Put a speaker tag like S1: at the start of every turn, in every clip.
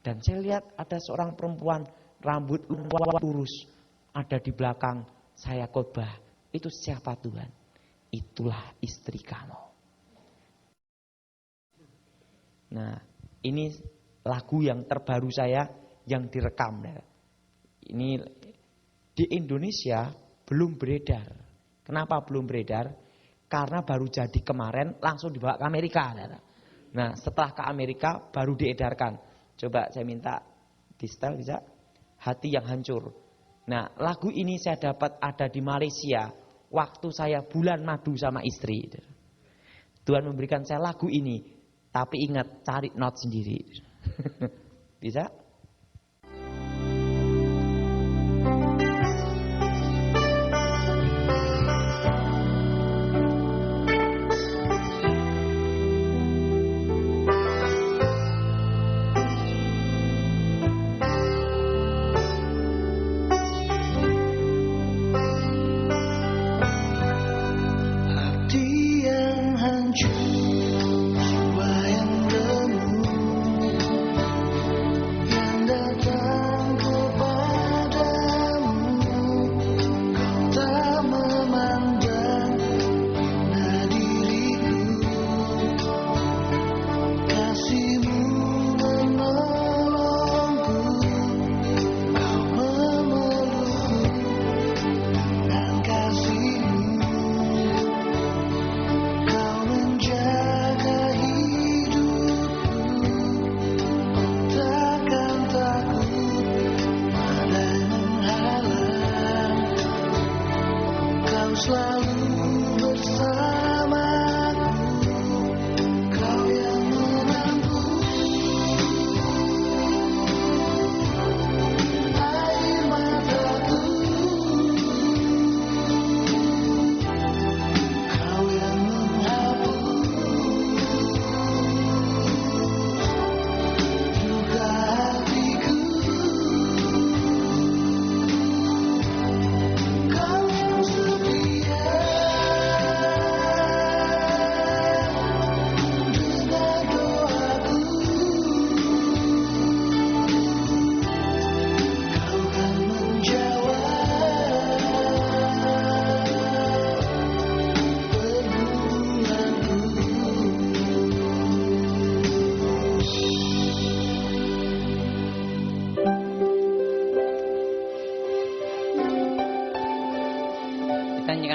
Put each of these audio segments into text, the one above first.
S1: Dan saya lihat ada seorang perempuan rambut lurus ada di belakang saya khotbah. Itu siapa Tuhan? Itulah istri kamu. Nah, ini lagu yang terbaru saya yang direkam. Ini di Indonesia belum beredar. Kenapa belum beredar? Karena baru jadi kemarin langsung dibawa ke Amerika. Nah, setelah ke Amerika baru diedarkan. Coba saya minta di setel bisa? Hati yang hancur. Nah, lagu ini saya dapat ada di Malaysia waktu saya bulan madu sama istri. Tuhan memberikan saya lagu ini. Tapi ingat, cari not sendiri. Bisa?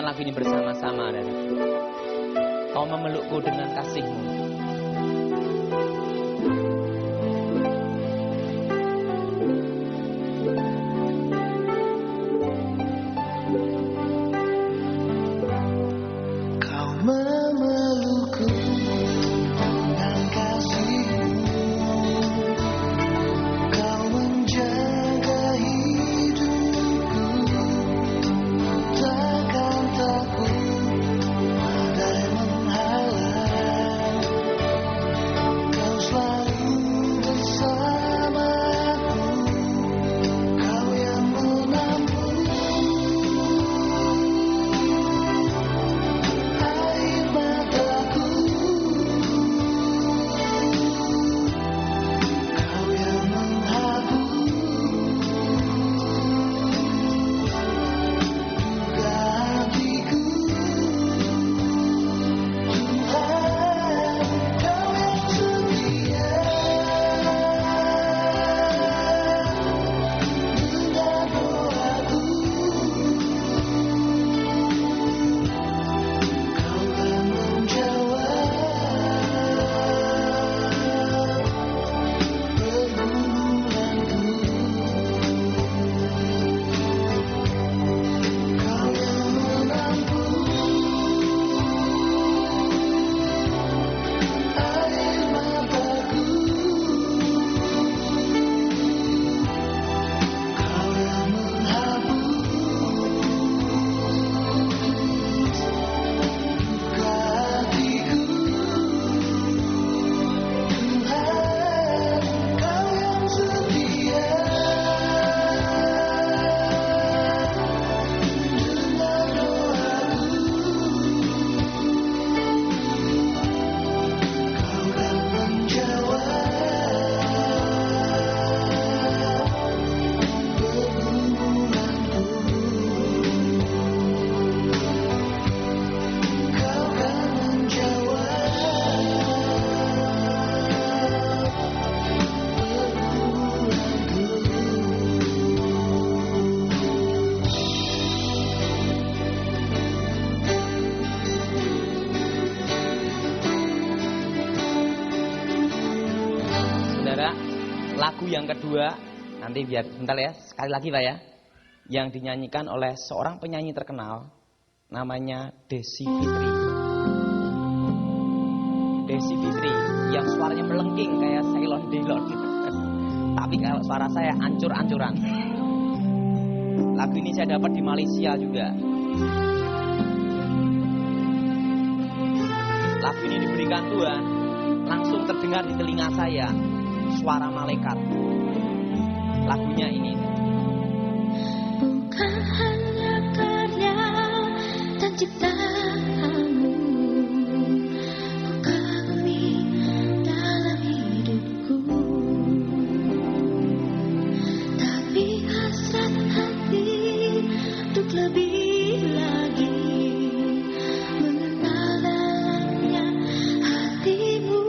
S1: Lagu ini bersama-sama dari Kau memelukku dengan kasih-Mu.
S2: Kau memelukku dengan kasih-Mu. Kau menjaga hidupku. Takkan takut badai menghalang.
S1: saudara, lagu yang kedua, nanti biar sebentar ya, sekali lagi Pak ya, yang dinyanyikan oleh seorang penyanyi terkenal, namanya Desi Fitri. Desi Fitri, yang suaranya melengking kayak Ceylon Delon. Tapi kalau suara saya ancur-ancuran. Lagu ini saya dapat di Malaysia juga. Lagu ini diberikan Tuhan, langsung terdengar di telinga saya suara malaikat. Lagunya ini.
S3: Bukan hanya karya dan ciptaanmu, kami dalam hidupku, tapi hasrat hati untuk lebih lagi mengenal dalamnya hatimu.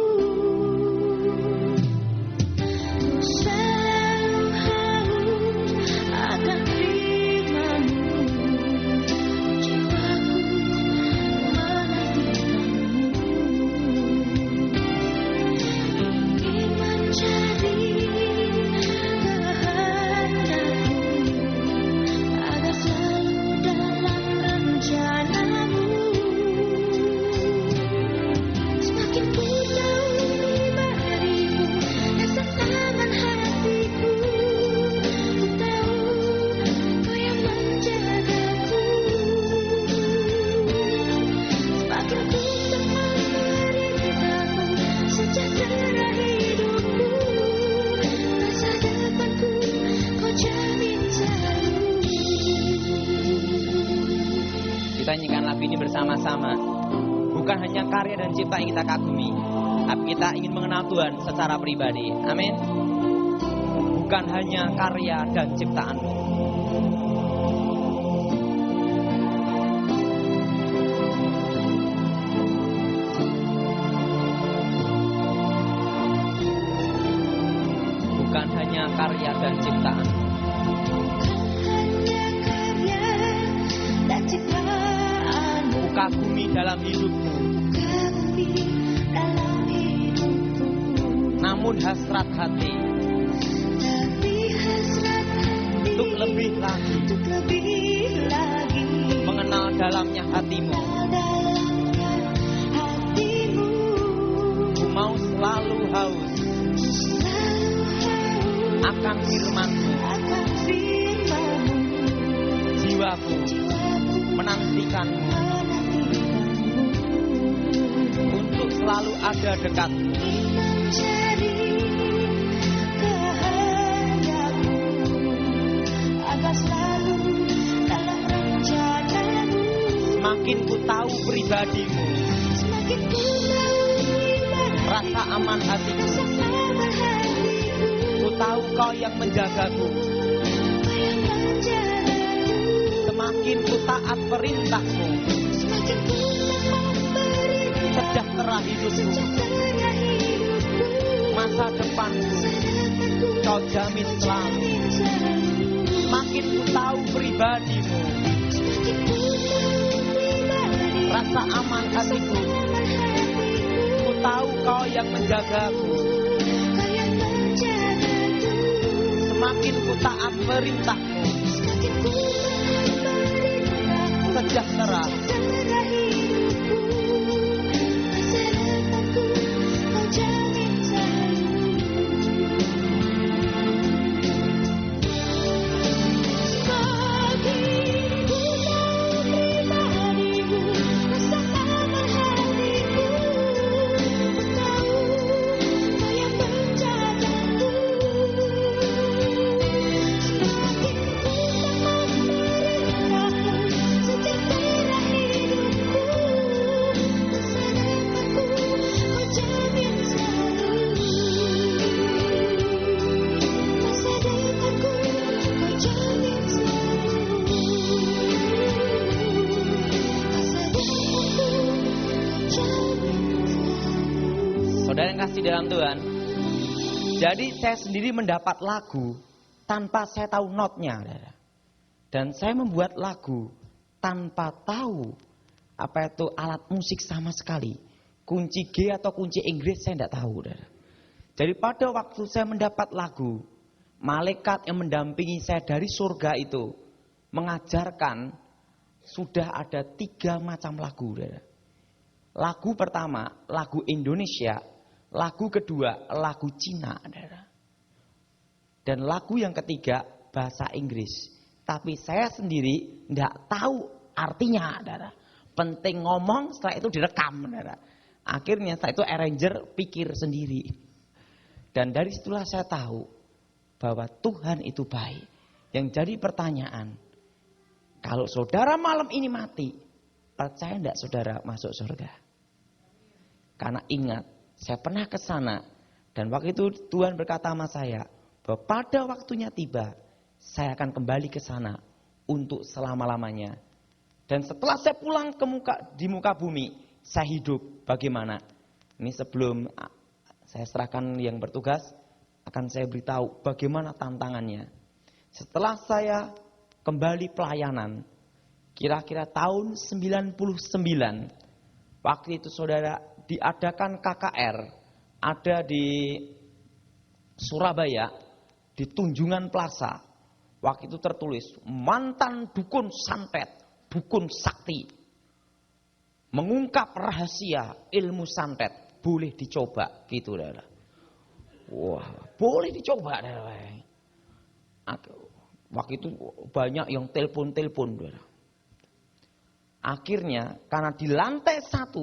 S3: Selalu haus akan firman-Mu, jiwaku menantikan-Mu, ingin mencari kehendak-Mu, agar selalu dalam rencana-Mu. Semakin ku jauh darimu, rasa aman hatiku. Ku tahu Kau yang menjagaku. Semakin ku tepat perintah-Mu, sejahtera hidupku. Masa depanku Kau jamin selalu.
S1: Kita nyanyikan lagu ini bersama-sama. Bukan hanya karya dan cipta yang kita kagumi, tapi kita ingin mengenal Tuhan secara pribadi. Amin. Bukan hanya karya dan ciptaan-Mu. Bukan hanya karya dan ciptaan.
S3: Hanya karya dan ciptaan-Mu,
S1: Ku kagumi dalam hidupku,
S3: kami dalam hidupku,
S1: namun hasrat hati
S3: tapi hasrat hati
S1: untuk lebih lagi
S3: untuk lebih lagi
S1: mengenal dalamnya hati-Mu.
S3: dalamnya hatimu.
S1: Ku mau selalu haus
S3: Selalu haus
S1: akan firman-Mu.
S3: akan firman-Mu,
S1: Jiwaku
S3: jiwaku
S1: menantikan-Mu
S3: menantikan-Mu,
S1: untuk selalu ada dekat-Mu.
S3: ingin mencari kehendak-Mu, agar selalu dalam rencana-Mu.
S1: Semakin ku tahu pribadi-Mu,
S3: Semakin ku tahu pribadi-Mu,
S1: rasa aman hatiku.
S3: rasa aman hatiku.
S1: Ku tahu Kau yang menjagaku.
S3: Kau yang menjagaku.
S1: Semakin ku taat perintah-Mu,
S3: Semakin ku taat perintah-Mu,
S1: sejahtera hidupku.
S3: sejahtera hidupku.
S1: Masa depanku Kau jamin selalu. Semakin ku tahu pribadi-Mu,
S3: Semakin ku tahu pribadi-Mu,
S1: rasa aman hatiku.
S3: aman hatiku.
S1: Ku tahu Kau yang menjagaku.
S3: Kau yang menjagaku.
S1: Semakin ku taat perintah-Mu,
S3: Semakin ku taat perintah-Mu,
S1: sejahtera
S3: sejahtera hidupku. Masa depanku Kau jamin selalu. Semakin ku tahu pribadi-Mu, rasa aman hatiku. Ku tahu Kau yang menjagaku. Semakin ku taat perintah-Mu, sejahtera hidupku. Masa depanku Kau jamin selalu. Masa depanku Kau jamin selalu. Masa depanku Kau jamin selalu.
S1: Saudara yang kasih dalam Tuhan, jadi saya sendiri mendapat lagu tanpa saya tahu notnya, saudara. Dan saya membuat lagu tanpa tahu apa itu alat musik sama sekali. Kunci G atau kunci Inggris saya tidak tahu, saudara. Jadi pada waktu saya mendapat lagu, malaikat yang mendampingi saya dari surga itu mengajarkan sudah ada 3 macam lagu. Lagu pertama, lagu Indonesia. Lagu kedua, lagu Cina. Dan lagu yang ketiga, bahasa Inggris. Tapi saya sendiri tidak tahu artinya. Penting ngomong, setelah itu direkam. Akhirnya setelah itu arranger pikir sendiri. Dan dari situlah saya tahu bahwa Tuhan itu baik. Yang jadi pertanyaan, kalau saudara malam ini mati, percaya enggak saudara masuk surga? Karena ingat, saya pernah ke sana dan waktu itu Tuhan berkata sama saya bahwa pada waktunya tiba, saya akan kembali ke sana untuk selama-lamanya. Dan setelah saya pulang di muka bumi, saya hidup bagaimana? Ini sebelum saya serahkan yang bertugas, akan saya beritahu bagaimana tantangannya. Setelah saya kembali pelayanan, kira-kira tahun 99, waktu itu saudara diadakan KKR, ada di Surabaya, di Tunjungan Plaza. Waktu itu tertulis, mantan dukun santet, dukun sakti, mengungkap rahasia ilmu santet. Boleh dicoba gitu dah. Wah, boleh dicoba dah. Waktu itu banyak yang telepon dah. Akhirnya karena di lantai 1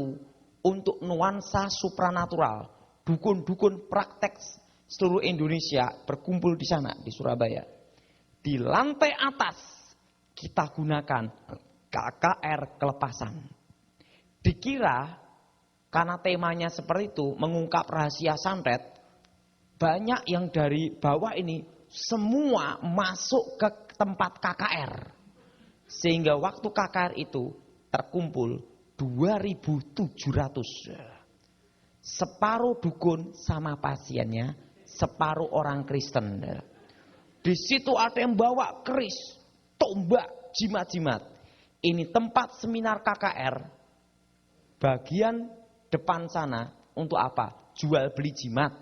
S1: untuk nuansa supranatural, dukun-dukun praktek seluruh Indonesia berkumpul di sana di Surabaya. Di lantai atas kita gunakan KKR kelepasan. Dikira karena temanya seperti itu, mengungkap rahasia santet, banyak yang dari bawah ini semua masuk ke tempat KKR. Sehingga waktu KKR itu terkumpul 2.700. Separuh dukun sama pasiennya, separuh orang Kristen. Di situ ada yang bawa keris, tombak, jimat-jimat. Ini tempat seminar KKR. Bagian depan sana untuk apa? Jual beli jimat.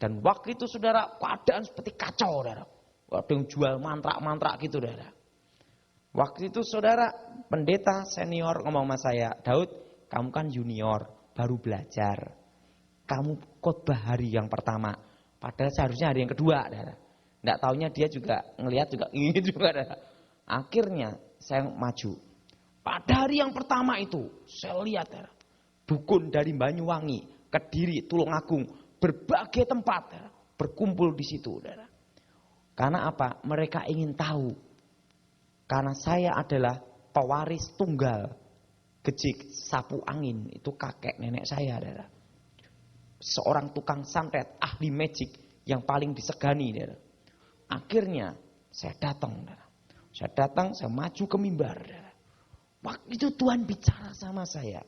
S1: Dan waktu itu saudara keadaan seperti kacau. Ada yang jual mantra-mantra gitu. Waktu itu saudara pendeta senior ngomong sama saya, Daud kamu kan junior baru belajar. Kamu khotbah hari yang pertama. Padahal seharusnya hari yang kedua. Nggak taunya dia juga ngelihat juga ini juga. Akhirnya saya maju. Pada hari yang pertama itu saya lihat dukun dari Banyuwangi, Kediri, Tulungagung, berbagai tempat berkumpul di situ. Karena apa? Mereka ingin tahu. Karena saya adalah pewaris tunggal Gejik Sapu Angin, itu kakek nenek saya. Seorang tukang santet, ahli magic yang paling disegani. Akhirnya saya datang. Saya maju ke mimbar. Waktu itu Tuhan bicara sama saya.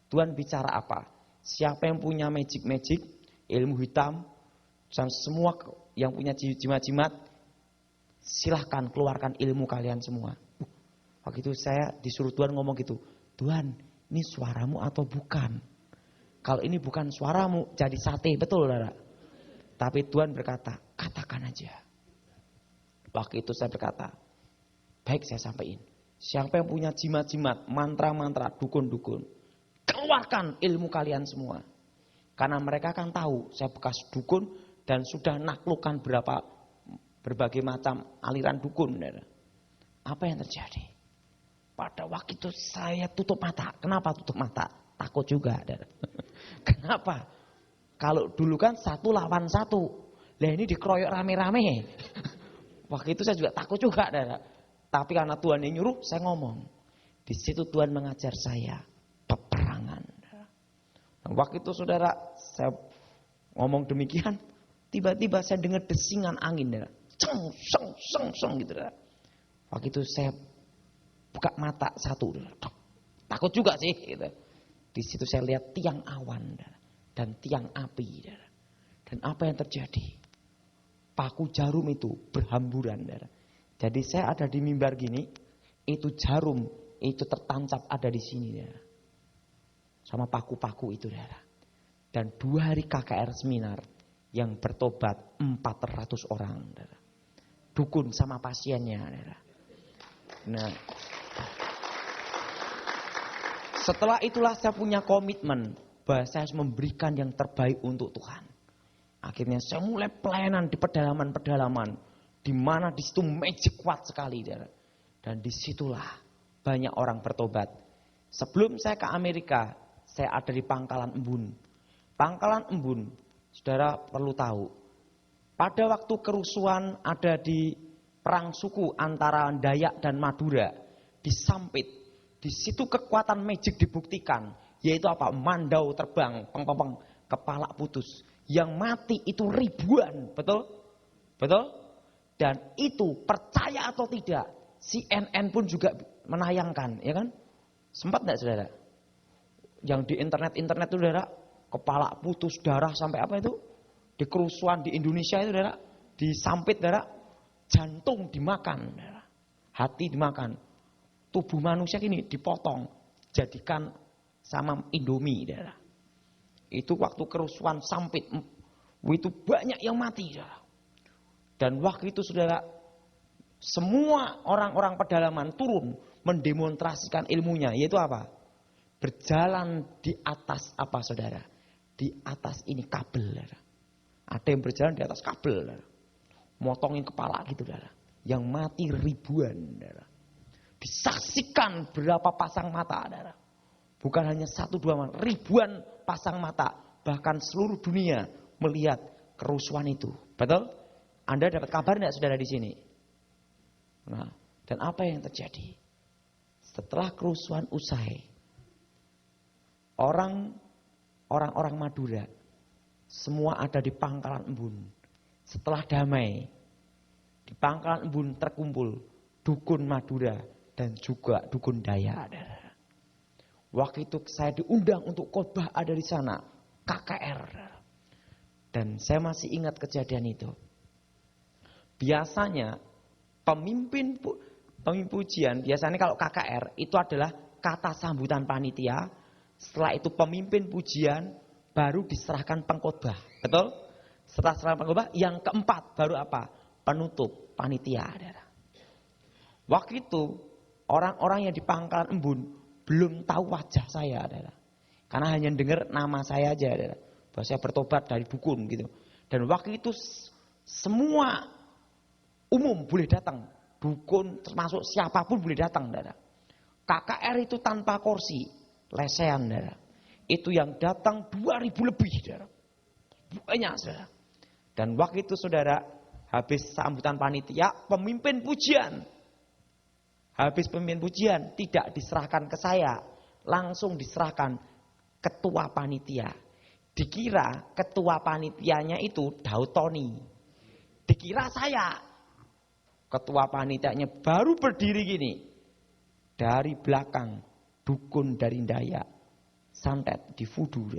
S1: Tuhan bicara apa? Siapa yang punya magic, ilmu hitam, dan semua yang punya jimat-jimat, silahkan keluarkan ilmu kalian semua. Waktu itu saya disuruh Tuhan ngomong gitu. Tuhan, ini suaramu atau bukan? Kalau ini bukan suaramu, jadi sate, betul Dara? Tapi Tuhan berkata, katakan aja. Waktu itu saya berkata, baik saya sampaikan. Siapa yang punya jimat-jimat, mantra-mantra, dukun-dukun, keluarkan ilmu kalian semua. Karena mereka kan tahu saya bekas dukun dan sudah naklukkan berbagai macam aliran dukun. Apa yang terjadi? Pada waktu itu saya tutup mata. Kenapa tutup mata? Takut juga. Kenapa? Kalau dulu kan 1 lawan 1. Lah ini dikeroyok rame-rame. Waktu itu saya juga takut juga. Tapi karena Tuhan yang nyuruh, saya ngomong. Di situ Tuhan mengajar saya peperangan. Nah, waktu itu saudara, saya ngomong demikian, tiba-tiba saya dengar desingan angin. Ceng, seng, seng, seng gitu. Waktu itu saya buka mata satu. Takut juga sih. Gitu. Di situ saya lihat tiang awan dan tiang api. Dan apa yang terjadi? Paku jarum itu berhamburan. Jadi saya ada di mimbar gini, itu jarum itu tertancap ada di sini. Sama paku-paku itu. Dan 2 hari KKR seminar yang bertobat 400 orang. Dukun sama pasiennya. Nah, setelah itulah saya punya komitmen bahwa saya harus memberikan yang terbaik untuk Tuhan. Akhirnya saya mulai pelayanan di pedalaman-pedalaman, di mana di situ magic kuat sekali, dan disitulah banyak orang bertobat. Sebelum saya ke Amerika, saya ada di Pangkalan Embun. Pangkalan Embun, saudara perlu tahu, pada waktu kerusuhan ada di perang suku antara Dayak dan Madura, di Sampit. Di situ kekuatan magic dibuktikan, yaitu apa? Mandau terbang, peng-peng, kepala putus. Yang mati itu ribuan, betul? Betul? Dan itu percaya atau tidak, CNN pun juga menayangkan, ya kan? Sempat enggak saudara? Yang di internet itu saudara, kepala putus, darah sampai apa itu? Di kerusuhan di Indonesia itu saudara, di Sampit saudara, jantung dimakan, saudara. Hati dimakan. Tubuh manusia ini dipotong, jadikan sama Indomie, saudara. Itu waktu kerusuhan Sampit, itu banyak yang mati, saudara. Dan waktu itu saudara, semua orang-orang pedalaman turun mendemonstrasikan ilmunya, yaitu apa? Berjalan di atas apa saudara? Di atas ini kabel, saudara. Ada yang berjalan di atas kabel, saudara. Motongin kepala gitu, saudara. Yang mati ribuan, saudara. Disaksikan berapa pasang mata, saudara. Bukan hanya 1, 2 mata, ribuan pasang mata. Bahkan seluruh dunia melihat kerusuhan itu. Betul? Anda dapat kabar enggak saudara di sini? Nah, dan apa yang terjadi? Setelah kerusuhan usai, orang-orang Madura semua ada di Pangkalan Embun. Setelah damai, di Pangkalan Embun terkumpul dukun Madura dan juga dukun Dayak. Waktu itu saya diundang untuk khotbah ada di sana, KKR. Dan saya masih ingat kejadian itu. Biasanya pemimpin pujian, biasanya kalau KKR itu adalah kata sambutan panitia. Setelah itu pemimpin pujian baru diserahkan pengkhotbah. Betul? Setelah serahkan pengkhotbah, yang keempat baru apa? Penutup panitia. Waktu itu orang-orang yang di Pangkalan Embun belum tahu wajah saya. Karena hanya dengar nama saya aja. Bahwa saya bertobat dari dukun gitu. Dan waktu itu semua umum boleh datang, dukun termasuk siapapun boleh datang, saudara. KKR itu tanpa kursi, lesehan, saudara. Itu yang datang 2.000 lebih, saudara. Banyak, saudara. Dan waktu itu saudara, habis sambutan panitia, pemimpin pujian. Habis pemimpin pujian tidak diserahkan ke saya, langsung diserahkan ketua panitia. Dikira ketua panitianya itu Daud Tony. Dikira saya. Ketua panitianya baru berdiri gini. Dari belakang dukun dari Dayak santet di vudu.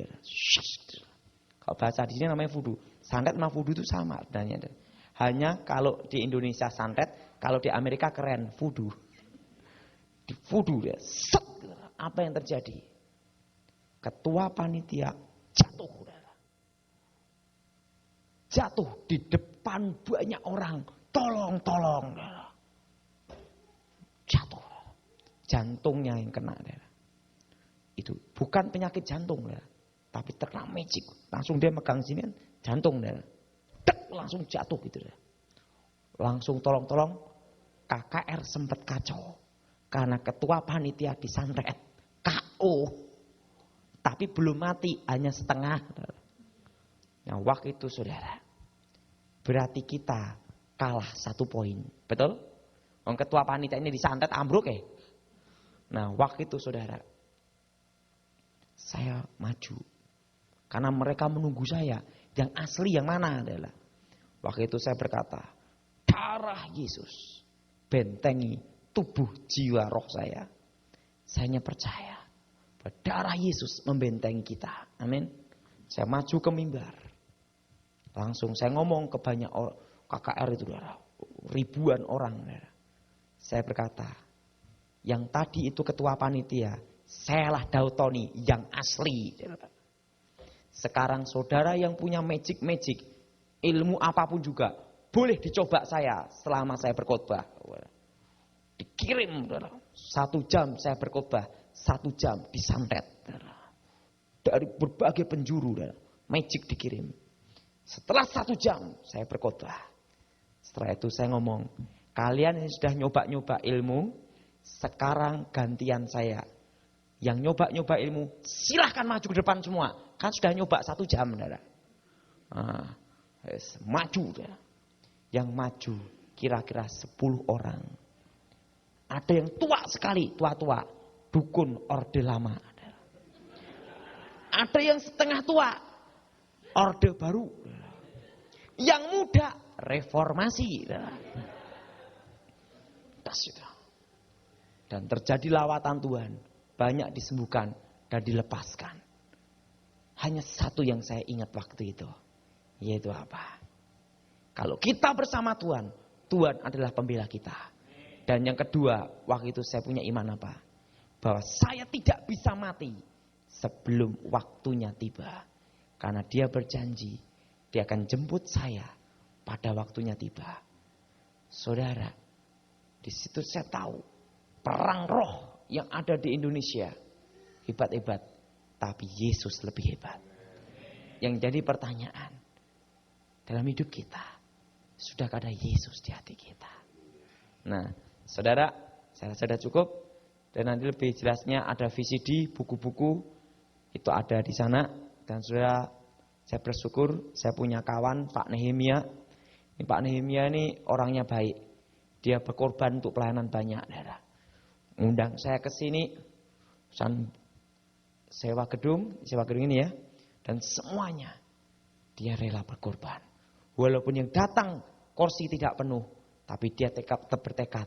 S1: Kalau bahasa di sini namanya vudu. Santet sama vudu itu sama sebenarnya. Hanya kalau di Indonesia santet, kalau di Amerika keren vudu. Di vudu dia. Set. Apa yang terjadi? Ketua panitia jatuh. Jatuh di depan banyak orang. Tolong. Jatuh. Jantungnya yang kena. Itu bukan penyakit jantung. Tapi terkena magic. Langsung dia megang sini kan jantung. Dek, langsung jatuh gitu. Langsung tolong. KKR sempat kacau. Karena ketua panitia disantet. KO. Tapi belum mati. Hanya setengah. Nah waktu itu saudara. Berarti kita kalah 1 poin. Betul? Orang ketua panitia ini disantet ambruk ya. Nah waktu itu saudara. Saya maju. Karena mereka menunggu saya. Yang asli yang mana adalah. Waktu itu saya berkata. Darah Yesus. Bentengi tubuh jiwa roh saya. Saya hanya percaya. Bahwa darah Yesus membentengi kita. Amin. Saya maju ke mimbar. Langsung saya ngomong ke banyak orang. KKR itu ribuan orang. Saya berkata, yang tadi itu ketua panitia, sayalah Daud Tony yang asli. Sekarang saudara yang punya magic, ilmu apapun juga, boleh dicoba saya selama saya berkhotbah. Dikirim, 1 jam saya berkhotbah, 1 jam disantet. Dari berbagai penjuru, magic dikirim. Setelah 1 jam saya berkhotbah. Setelah itu saya ngomong, kalian yang sudah nyoba-nyoba ilmu, sekarang gantian saya. Yang nyoba-nyoba ilmu, silahkan maju ke depan semua. Kan sudah nyoba 1 jam. Maju. Yang maju kira-kira 10 orang. Ada yang tua sekali, tua-tua. Dukun Orde Lama. Ada yang setengah tua, Orde Baru. Yang muda, Reformasi. Dan terjadi lawatan Tuhan. Banyak disembuhkan dan dilepaskan. Hanya satu yang saya ingat waktu itu. Yaitu apa? Kalau kita bersama Tuhan, Tuhan adalah pembela kita. Dan yang kedua, waktu itu saya punya iman apa? Bahwa saya tidak bisa mati sebelum waktunya tiba. Karena dia berjanji, dia akan jemput saya pada waktunya tiba. Saudara, di situ saya tahu perang roh yang ada di Indonesia hebat-hebat, tapi Yesus lebih hebat. Yang jadi pertanyaan dalam hidup kita, sudahkah ada Yesus di hati kita? Nah, saudara, saya rasa sudah cukup. Dan nanti lebih jelasnya ada VCD, buku-buku itu ada di sana. Dan saudara, saya bersyukur saya punya kawan Pak Nehemia. Ini Pak Nehemia ini orangnya baik. Dia berkorban untuk pelayanan banyak, saudara. Undang saya ke sini, sewa gedung ini ya, dan semuanya dia rela berkorban. Walaupun yang datang kursi tidak penuh, tapi dia tetap bertekad,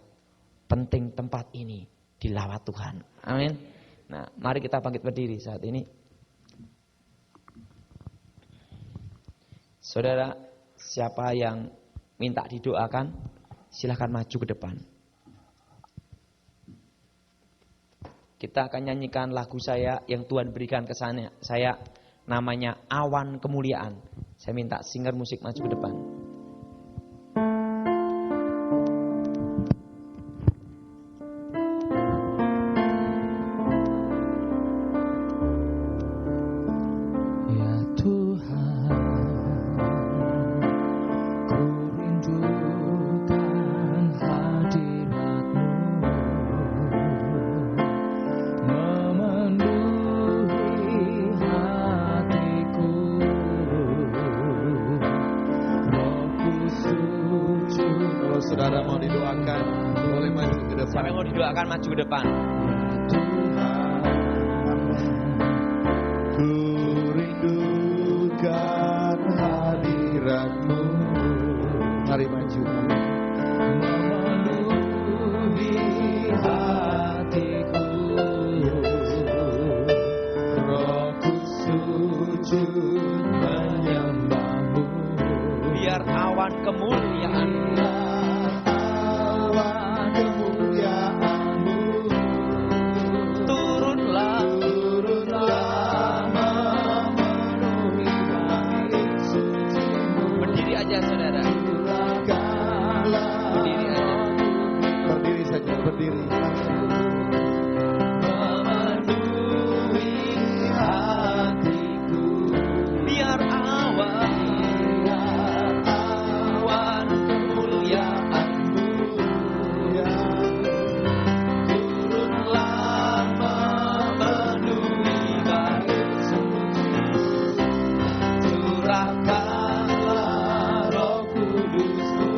S1: penting tempat ini dilawat Tuhan. Amin. Nah, mari kita bangkit berdiri saat ini. Saudara, siapa yang minta didoakan, silahkan maju ke depan. Kita akan nyanyikan lagu saya yang Tuhan berikan ke saya, namanya Awan Kemuliaan. Saya minta singer musik maju ke depan.
S2: Ya Tuhan, ku rindukan hadirat-Mu, memenuhi hatiku. Rohku sujud.
S4: Kalau saudara mau didoakan, boleh maju ke depan.
S1: Siapa yang mau didoakan maju ke depan.
S4: Ku rindukan hadirat-Mu. Mari maju.
S2: Memenuhi hatiku, rohku sujud menyembah-Mu.
S1: Biar awan kemuliaan
S2: Awan kemuliaan-Mu
S1: turunlah.
S2: memenuhi langit suci-Mu.
S1: Berdiri aja saudara.
S2: Curahkanlah
S1: Berdiri aja.
S4: Berdiri saja, berdiri.
S2: memenuhi hatiku.
S1: Biar awan
S2: Kemuliaan-Mu turunlah memenuhi langit suci. Curahkanlah Roh Kudus-Mu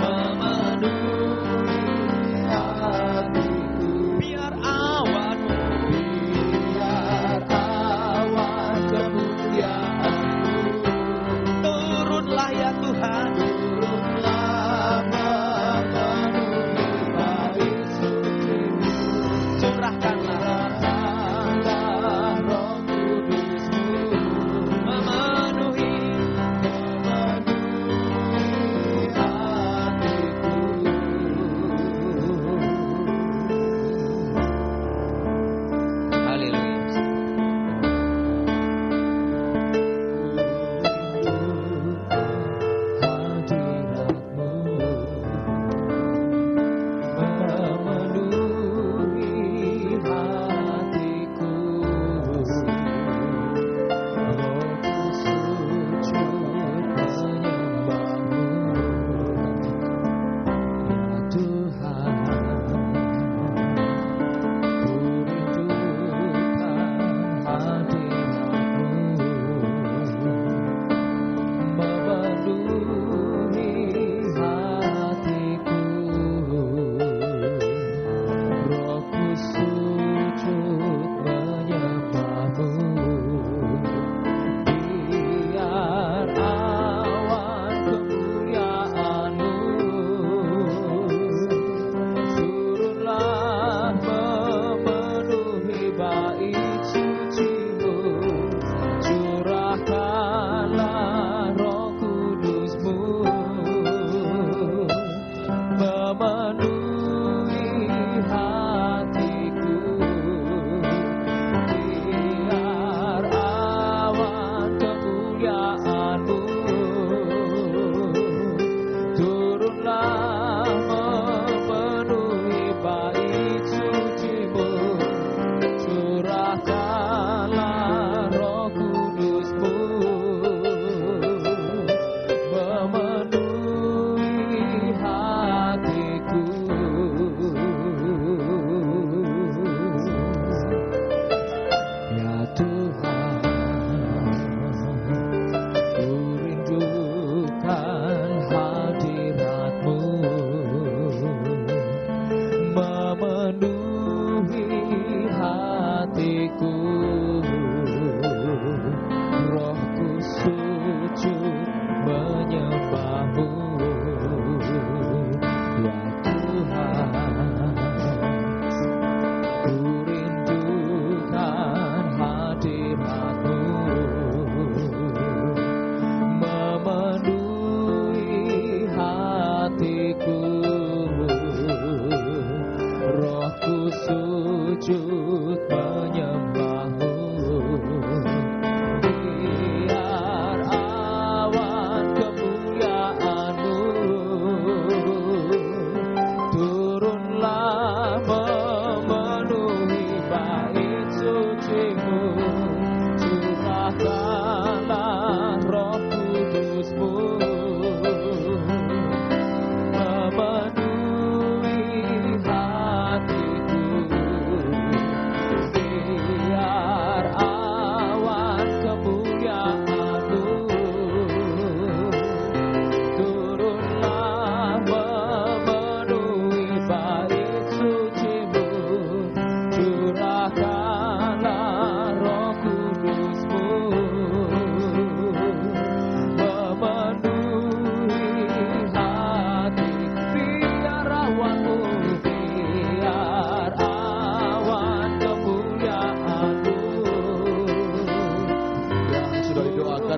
S2: memenuhi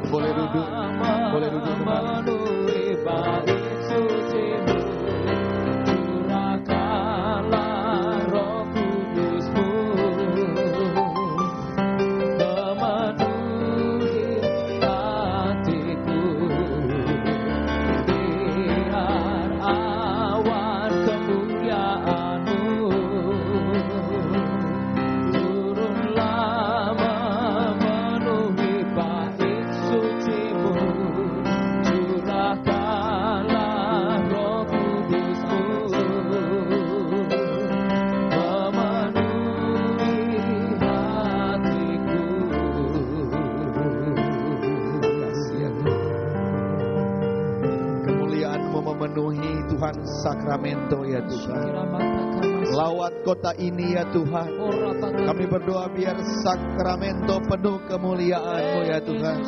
S4: Boleh duduk. Boleh duduk kembali.
S2: memenuhi bait suci-Mu. Curahkanlah Roh Kudus-Mu, memenuhi hatiku. Biar awan kemuliaan-Mu turunlah memenuhi bait suci-Mu. Curahkanlah Roh Kudus-Mu, memenuhi hatiku.
S4: Kasih ya Tuhan. Kemuliaan-Mu memenuhi Tuhan sakramento ya Tuhan. Lawat kota ini ya Tuhan. Kami berdoa biar sakramento penuh kemuliaan-Mu ya Tuhan.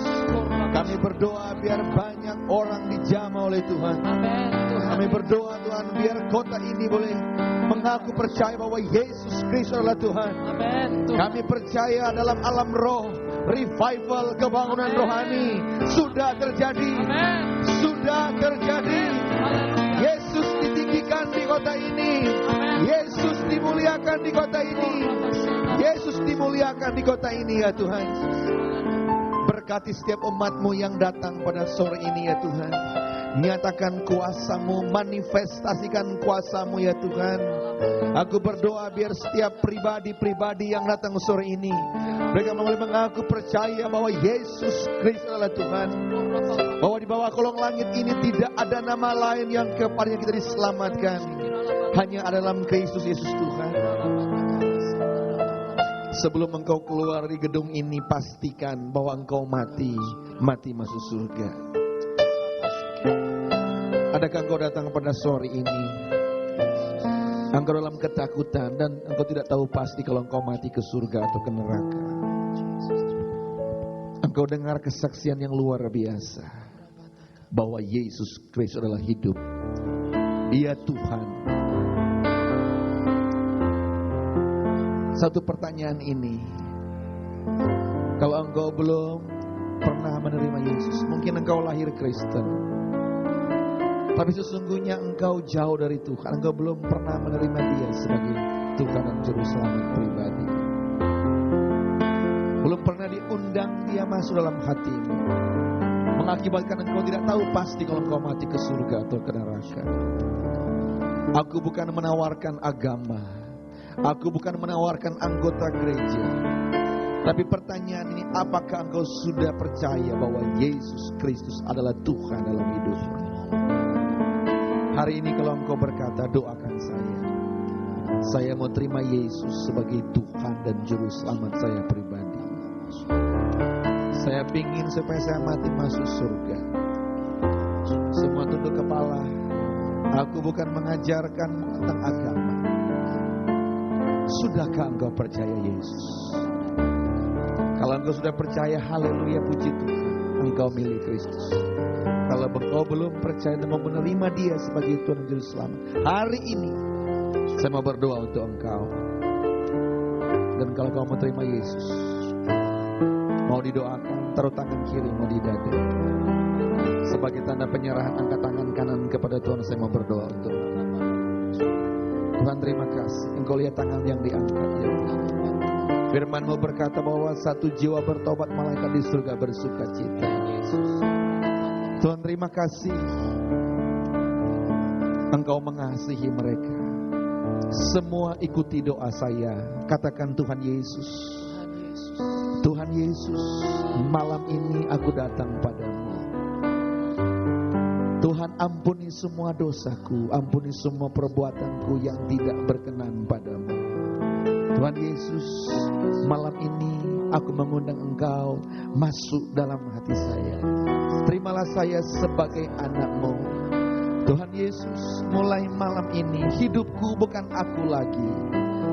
S4: Kami berdoa biar banyak orang dijamah oleh Tuhan. Kami berdoa Tuhan biar kota ini boleh mengaku percaya bahwa Yesus Kristus adalah Tuhan. Kami percaya dalam alam roh, revival kebangunan rohani sudah terjadi. Sudah terjadi. Yesus ditinggikan di kota ini. Yesus dimuliakan di kota ini. Yesus dimuliakan di kota ini ya Tuhan. Berkati setiap umat-Mu yang datang pada sore ini ya Tuhan. Nyatakan kuasa-Mu, manifestasikan kuasa-Mu ya Tuhan. Aku berdoa biar setiap pribadi-pribadi yang datang sore ini, mereka boleh mengaku percaya bahwa Yesus Kristus adalah Tuhan. Bahwa di bawah kolong langit ini tidak ada nama lain yang kepadanya kita diselamatkan. Hanya ada dalam Kristus Yesus Tuhan. Sebelum engkau keluar dari gedung ini, pastikan bahwa engkau mati masuk surga. Adakah engkau datang pada sore ini, engkau dalam ketakutan dan engkau tidak tahu pasti kalau engkau mati ke surga atau ke neraka? Engkau dengar kesaksian yang luar biasa bahwa Yesus Kristus adalah hidup. Dia Tuhan. Satu pertanyaan ini, kalau engkau belum pernah menerima Yesus, mungkin engkau lahir Kristen, tapi sesungguhnya engkau jauh dari Tuhan. Engkau belum pernah menerima Dia sebagai Tuhan dan Juru Selamat pribadi. Belum pernah diundang Dia masuk dalam hatimu, mengakibatkan engkau tidak tahu pasti kalau engkau mati ke surga atau ke neraka. Aku bukan menawarkan agama, aku bukan menawarkan anggota gereja, tapi pertanyaan ini, apakah engkau sudah percaya bahwa Yesus Kristus adalah Tuhan dalam hidupmu? Hari ini kalau engkau berkata, doakan saya mau terima Yesus sebagai Tuhan dan Juru Selamat saya pribadi. Saya ingin supaya saya mati masuk surga. Semua tunduk kepala. Aku bukan mengajarkan tentang agama. Sudahkah engkau percaya Yesus? Kalau engkau sudah percaya, haleluya, puji Tuhan, engkau milik Kristus. Kalau engkau belum percaya dan mau menerima Dia sebagai Tuhan dan Juru Selamat, hari ini saya mau berdoa untuk engkau. Dan kalau kau mau terima Yesus, mau didoakan, taruh tangan kiri, mau di dada. Sebagai tanda penyerahan, angkat tangan kanan kepada Tuhan. Saya mau berdoa untuk Tuhan. Terima kasih. Engkau lihat tangan yang diangkat ya. Firman-Mu berkata bahwa satu jiwa bertobat, malaikat di surga bersuka cita. Tuhan, terima kasih Engkau mengasihi mereka. Semua ikuti doa saya. Katakan, Tuhan Yesus, Tuhan Yesus, malam ini aku datang padamu. Tuhan, ampuni semua dosaku, ampuni semua perbuatanku yang tidak berkenan padamu. Tuhan Yesus, malam ini aku mengundang Engkau masuk dalam hati saya. Terimalah saya sebagai anak-Mu. Tuhan Yesus, mulai malam ini hidupku bukan aku lagi,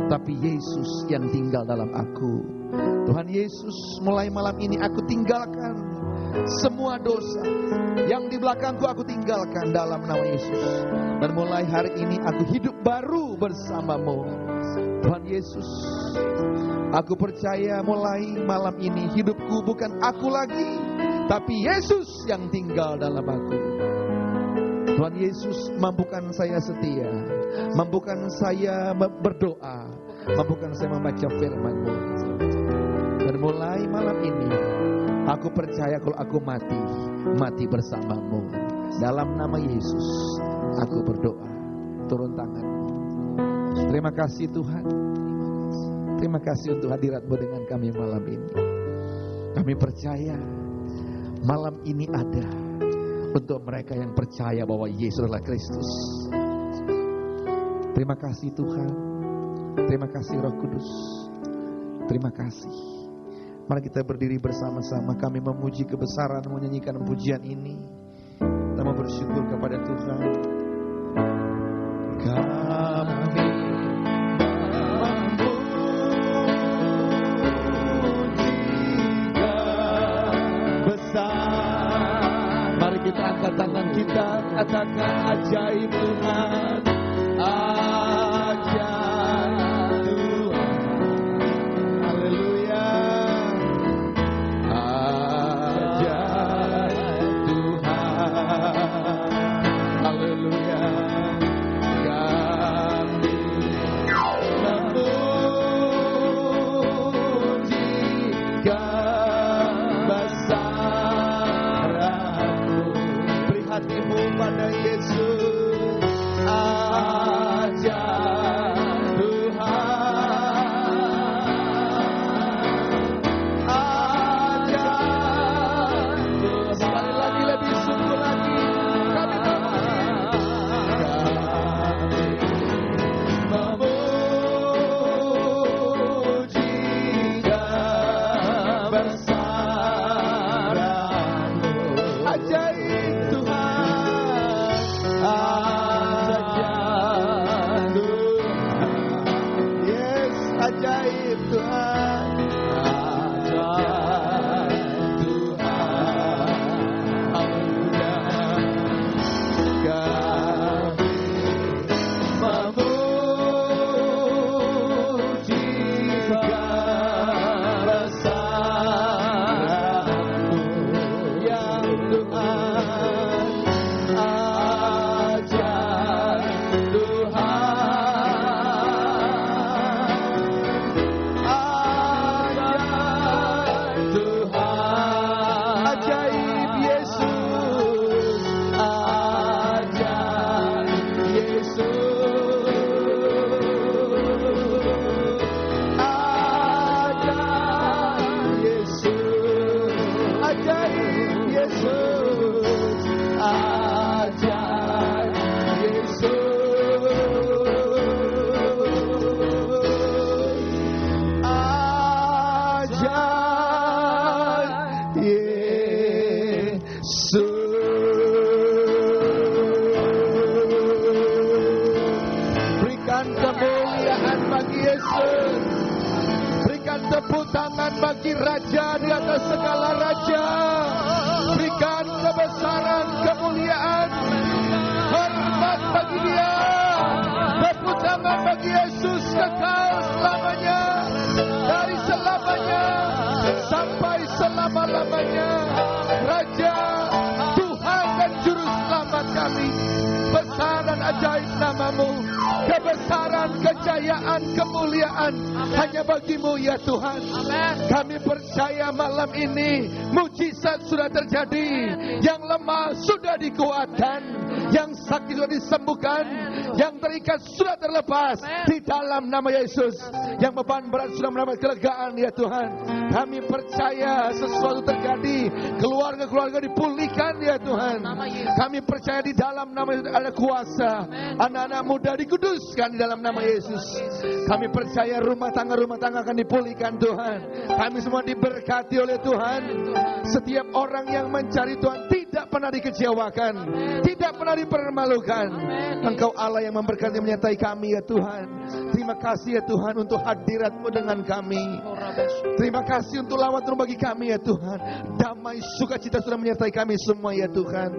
S4: tapi Yesus yang tinggal dalam aku. Tuhan Yesus, mulai malam ini aku tinggalkan semua dosa yang di belakangku, aku tinggalkan dalam nama Yesus. Dan mulai hari ini aku hidup baru bersama-Mu. Tuhan Yesus, aku percaya mulai malam ini hidupku bukan aku lagi, tapi Yesus yang tinggal dalam aku. Tuhan Yesus, mampukan saya setia, mampukan saya berdoa, mampukan saya membaca firman-Mu. Dan mulai malam ini, aku percaya kalau aku mati bersamamu. Dalam nama Yesus, aku berdoa. Turun tangan. Terima kasih Tuhan. Terima kasih untuk hadirat-Mu dengan kami malam ini. Kami percaya malam ini ada untuk mereka yang percaya bahwa Yesus adalah Kristus. Terima kasih Tuhan. Terima kasih Roh Kudus. Terima kasih. Mari kita berdiri bersama-sama. Kami memuji kebesaran, menyanyikan pujian ini. Kita mau bersyukur kepada Tuhan. Kami mari kita angkat tangan kita, katakan ajaib Tuhan, ajaib Tuhan, haleluya, ajaib Tuhan, haleluya, kami memujikan besaran-Mu. Beri hatimu pada Yesus, ajaib Tuhan, ajaib Tuhan. Sekali lagi lebih sungguh lagi, kami memujikan besaran-Mu. Ajaib Tuhan, ajaib Tuhan, yes, ajaib Tuhan, ajaib Tuhan, haleluya. Kami memujikan besaran-Mu, ya Tuhan, ajaib Tuhan, ajaib Tuhan, ajaib Yesus, ajaib Yesus, ajaib Yesus, ajaib Yesus, ajaib Yesus, ajaib Yesus. Berikan kemuliaan bagi Yesus. Berikan tepuk tangan bagi Raja di atas segala raja. Berikan kebesaran, kemuliaan, hormat bagi Dia. Tepuk tangan bagi Yesus kekal selamanya, dari selamanya sampai selama-lamanya. Raja, Tuhan dan Juru Selamat kami. Besar dan ajaib nama-Mu. Kebesaran, kejayaan, kemuliaan hanya bagi-Mu ya Tuhan. Kami percaya malam ini mujizat sudah terjadi. Yang lemah sudah dikuatkan, yang sakit sudah disembuhkan, yang terikat sudah terlepas di dalam nama Yesus. Yang beban berat sudah mendapat kelegaan ya Tuhan. Kami percaya sesuatu terjadi, keluarga-keluarga dipulihkan ya Tuhan. Kami percaya di dalam nama Yesus ada kuasa. Anak-anak muda dikuduskan di dalam nama Yesus. Kami percaya rumah tangga akan dipulihkan Tuhan. Kami semua diberkati oleh Tuhan. Setiap orang yang mencari Tuhan tidak pernah dikecewakan, tidak pernah dipermalukan. Engkau Allah yang memberkati menyertai kami ya Tuhan. Terima kasih ya Tuhan untuk hadirat-Mu dengan kami. Terima kasih untuk lawat-Mu bagi kami ya Tuhan. Damai sukacita sudah menyertai kami semua ya Tuhan.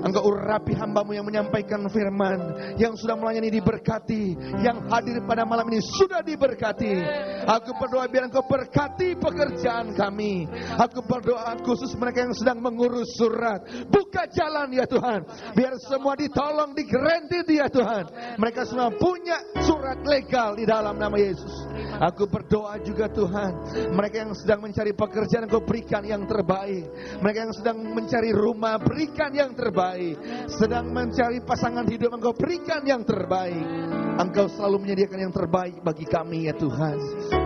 S4: Engkau urapi hamba-Mu yang menyampaikan firman, yang sudah melayani diberkati, yang hadir pada malam ini sudah diberkati. Aku berdoa biar Engkau berkati pekerjaan kami. Aku berdoa khusus mereka yang sedang mengurus surat, buka jalan ya Tuhan, biar semua ditolong, di-granted ya Tuhan. Mereka semua punya surat legal di dalam nama Yesus. Aku berdoa juga Tuhan, mereka yang sedang mencari pekerjaan Engkau berikan yang terbaik. Mereka yang sedang mencari rumah, berikan yang terbaik. Sedang mencari pasangan hidup, Engkau berikan yang terbaik. Engkau selalu menyediakan yang terbaik bagi kami ya Tuhan.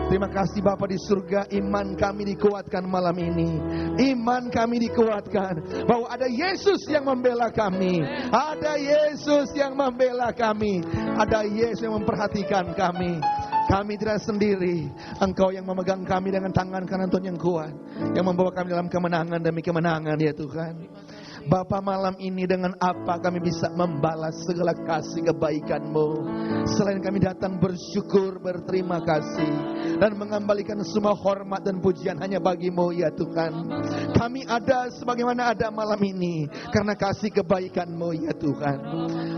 S4: Terima kasih Bapa di surga, iman kami dikuatkan malam ini. Iman kami dikuatkan bahwa ada Yesus yang membela kami. Ada Yesus yang membela kami. Ada Yesus yang memperhatikan kami. Kami tidak sendiri. Engkau yang memegang kami dengan tangan kanan Tuhan yang kuat, yang membawa kami dalam kemenangan demi kemenangan ya Tuhan. Bapa, malam ini dengan apa kami bisa membalas segala kasih kebaikan-Mu selain kami datang bersyukur, berterima kasih, dan mengembalikan semua hormat dan pujian hanya bagi-Mu ya Tuhan. Kami ada sebagaimana ada malam ini karena kasih kebaikan-Mu ya Tuhan.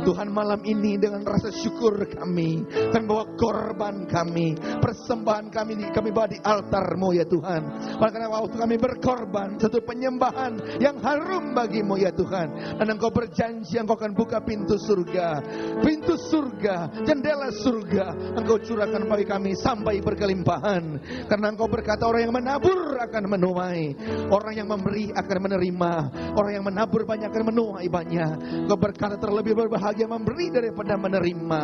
S4: Tuhan, malam ini dengan rasa syukur kami bawa korban kami, persembahan kami bawa di altar-Mu ya Tuhan. Karena waktu kami berkorban, satu penyembahan yang harum bagi-Mu ya Tuhan. Dan Engkau berjanji Engkau akan buka pintu surga, jendela surga Engkau curahkan bagi kami sampai berkelimpahan. Karena Engkau berkata orang yang menabur akan menuai, orang yang memberi akan menerima, orang yang menabur banyak akan menuai banyak. Engkau berkata terlebih berbahagia memberi daripada menerima.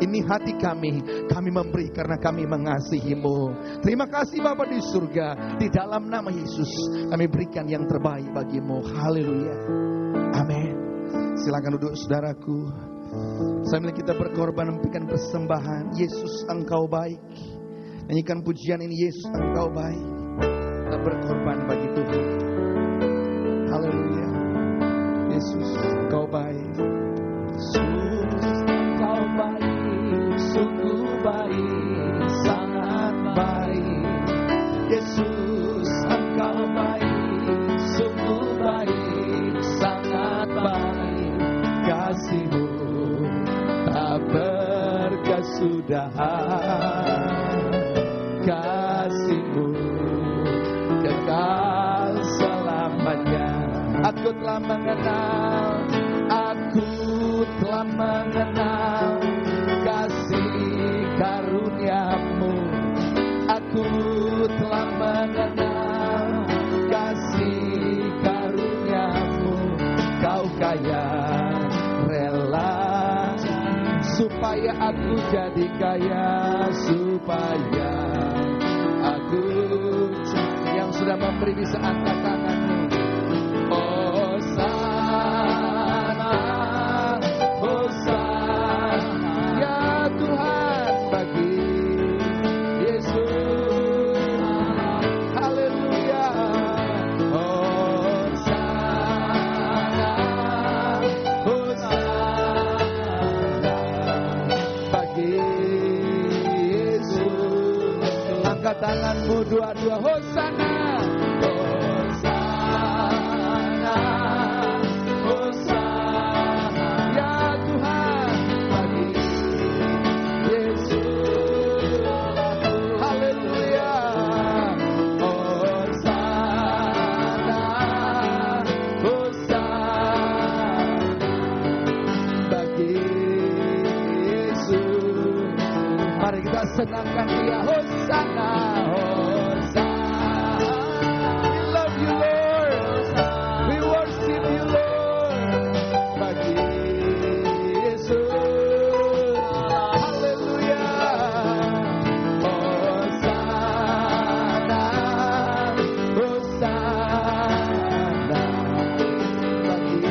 S4: Ini hati kami memberi karena kami mengasihi-Mu. Terima kasih Bapa di surga, di dalam nama Yesus kami berikan yang terbaik bagi-Mu. Haleluya. Amin. Silakan duduk saudaraku. Sambil kita berkorban memberikan persembahan, Yesus Engkau baik. Nyanyikan pujian ini, Yesus Engkau baik. Kita berkorban bagi Tuhan. Haleluya. Yesus Engkau baik.
S2: Yesus Engkau baik, sungguh baik, sangat baik. Yesus Engkau baik, sungguh baik, sangat baik. Kasih-Mu tak berkesudahan, kasih-Mu kekal selamanya.
S4: Aku telah mengenal
S2: kasih karunia-Mu. Aku telah mengenal kasih karunia-Mu. Kau kaya rela supaya aku jadi kaya, supaya aku
S4: yang sudah memberi bisa angkat tanganmu.
S2: Ya Tuhan, bagi Yesus. Haleluya. Hosana bagi Yesus.
S4: Angkat tanganmu dua-dua. Hosana.
S2: Senangkan Dia, Hosana, Hosana.
S4: We love you Lord. We worship you Lord.
S2: Bagi Yesus. Haleluya. Hosana, Hosana. Bagi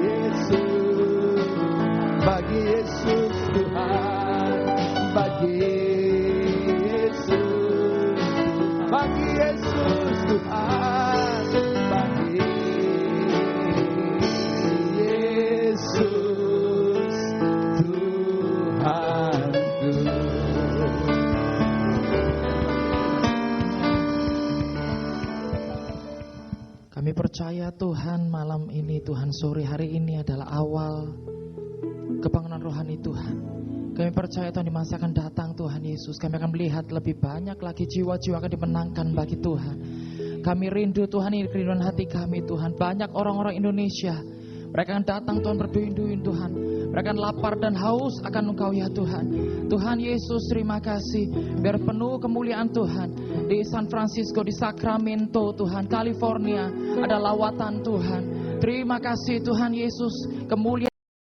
S2: Yesus.
S4: Bagi Yesus Tuhan.
S2: Bagi
S5: percaya Tuhan malam ini, Tuhan sore hari ini adalah awal kebangunan rohani Tuhan. Kami percaya Tuhan di masa akan datang Tuhan Yesus, kami akan melihat lebih banyak lagi jiwa-jiwa akan dimenangkan bagi Tuhan. Kami rindu Tuhan, ini kerinduan hati kami Tuhan. Banyak orang-orang Indonesia, mereka akan datang Tuhan berduyun-duyun Tuhan. Mereka akan lapar dan haus akan Engkau ya Tuhan. Tuhan Yesus terima kasih. Biar penuh kemuliaan Tuhan. Di San Francisco, di Sacramento Tuhan, California ada lawatan Tuhan. Terima kasih Tuhan Yesus. Kemuliaan